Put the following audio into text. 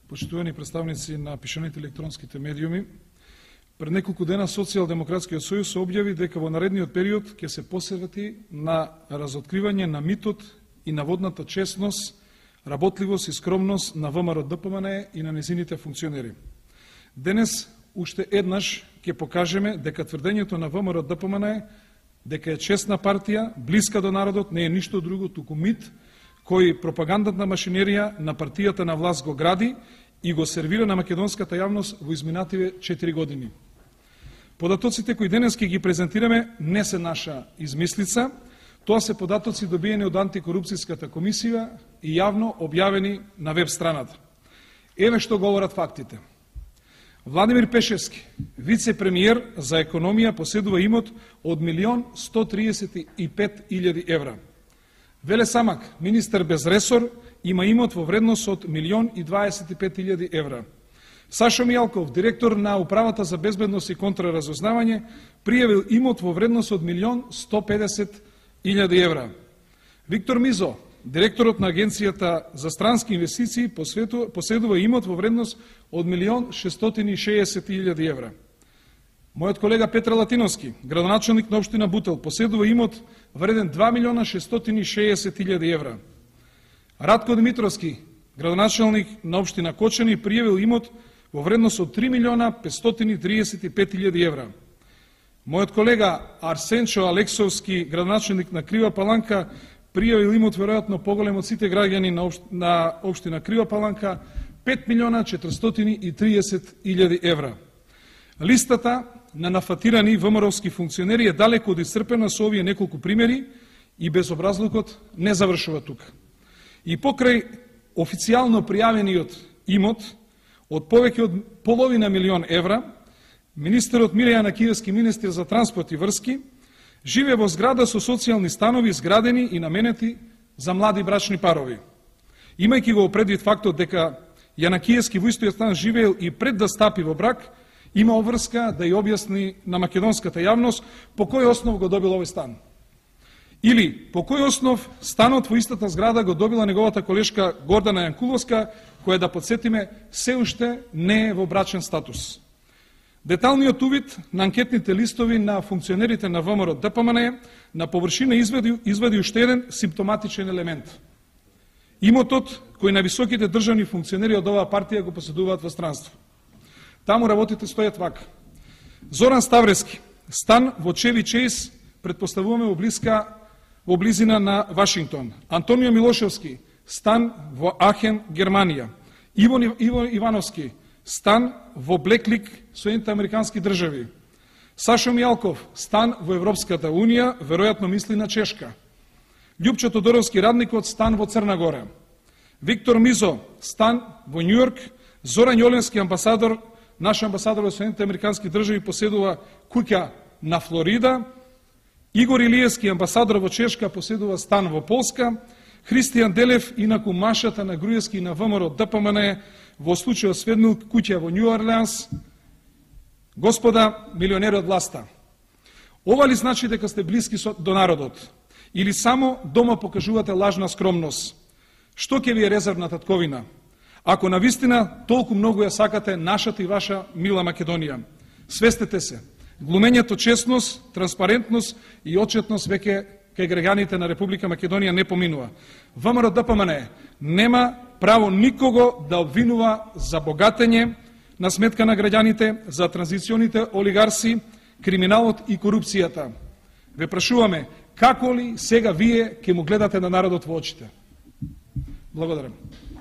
почитувани представници на пишаните електронските медиуми, пред неколку дена Социјалдемократскиот сојуз се објави дека во наредниот период ќе се посвети на разоткривање на митот и наводната честност, работливост и скромност на ВМРО-ДПМНЕ и на незините функционери. Денес уште еднаш ќе покажеме дека тврдењето на ВМРО-ДПМНЕ дека е честна партија, блиска до народот, не е ништо друго туку мит кој пропагандатна машинерија на партијата на власт го гради и го сервира на македонската јавност во изминативе 4 години. Податоците кои денес ќе ги презентираме не се наша измислица, тоа се податоци добиени од антикорупцијската комисија и јавно објавени на веб страната. Еве што говорат фактите. Владимир Пешевски, вице-премиер за економија, поседува имот од 1.135.000 евра. Веле Самак, министер без ресор, има имот во вредност од 1.025.000 евра. Сашо Мијалков, директор на Управата за безбедност и контраразузнавање, пријавил имот во вредност од 1.150.000 евра. Виктор Мизо, директорот на Агенцијата за странски инвестиции, поседува имот во вредност од 1.660.000 евра. Мојот колега Петар Латиновски, градоначелник на општина Бутел, поседува имот вреден 2.660.000 евра. Радко Димитровски, градоначелник на општина Кочани, пријавил имот во вредност од 3.535.000 евра. Мојот колега Арсенчо Алексовски, градоначелник на Крива Паланка, пријавил имот веројатно поголем од сите граѓани на општина Крива Паланка, 5.430.000 евра. Листата на нафатирани ВМРО-вски функционери е далеко од исцрпена со овие неколку примери и безобразлукот не завршува тука. И покрај официјално пријавениот имот од повеќе од половина милион евра, министерот Миле Јанакиевски, министер за транспорт и врски, живее во зграда со социјални станови изградени и наменети за млади брачни парови. Имајќи го предвид фактот дека Јанакиевски во истојот стан живеел и пред да стапи во брак, има обврска да ја објасни на македонската јавност по кој основ го добил овој стан. Или по кој основ станот во истата зграда го добила неговата колешка Гордана Јанкуловска, која, да подсетиме, се уште не е во брачен статус. Деталниот увид на анкетните листови на функционерите на ВМРО-ДПМНЕ на површина извади уште еден симптоматичен елемент. Имотот кој на високите државни функционери од оваа партија го поседуваат во странство. Таму работите стојат вака. Зоран Ставрески, стан во Чеви Чејс, предпоставуваме во близина на Вашингтон. Антонио Милошевски, стан во Ахен, Германија. Иво Ивановски, стан во Блеклик, Соединените американски држави. Сашо Мијалков, стан во Европската унија, веројатно мисли на Чешка. Љупчо Тодоровски, радникот, стан во Црна Гора. Виктор Мизо, стан во Њујорк. Зоран Јоленски, амбасадор, наш амбасадор во Соединените американски држави, поседува куќа на Флорида. Игор Илиевски, амбасадор во Чешка, поседува стан во Полска. Христијан Делев, инаку машата на Груевски и на ВМРО-ДПМНЕ, во случајот сведнил куќа во Нью Орлеанс. Господа милионери од власта, ова ли значи дека сте блиски до народот? Или само дома покажувате лажна скромност? Што ќе ви е резервна татковина? Ако навистина толку многу ја сакате нашата и ваша мила Македонија, свестете се, глумењето честност, транспарентност и отчетност веќе кај граѓаните на Република Македонија не поминува. ВМРО-ДПМНЕ нема право никого да обвинува за богатење на сметка на граѓаните, за транзиционите олигарси, криминалот и корупцијата. Ве прашуваме, како ли сега вие ќе му гледате на народот во очите? Благодарам.